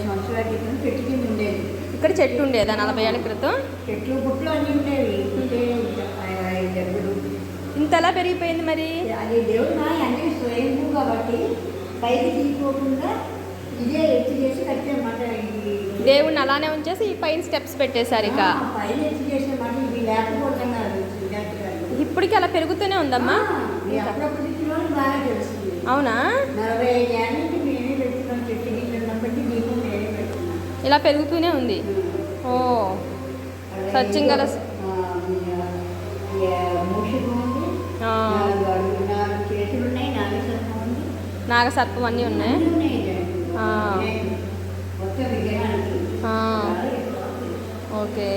సంవత్సరాల క్రితం చెట్టు కింద ఉండేది. ఇక్కడ చెట్టు ఉండేదా 40 ఏళ్ళ క్రితం? చెట్లు గుట్లు అన్నీ ఉండేవి. ఇంతలా పెరిగిపోయింది మరి? అది దేవుడు అన్ని స్వయంభూ కాబట్టి పైకి తీసుకోకుండా ఇదే ఎత్తి చేసి కట్టేమాట. దేవుడిని అలానే ఉంచేసి ఈ పైన స్టెప్స్ పెట్టేశారు. ఇక పైన ఎత్తి చేసేమాట ఇవి లేకపోతున్నారు. ఇప్పటికీ అలా పెరుగుతూనే ఉందమ్మా. బాగా తెలుస్తుంది. అవునా? 45 ఏళ్ళ నుంచి మేమే పెడుతున్నాం. చెట్టు గిన్నె ఉన్నప్పటికీ దీపం మేమే పెడుతున్నాం. ఇలా పెరుగుతూనే ఉంది. ఓ సత్యంగల చేతులు ఉన్నాయి. నాగసర్పం అన్నీ ఉన్నాయి. ఓకే.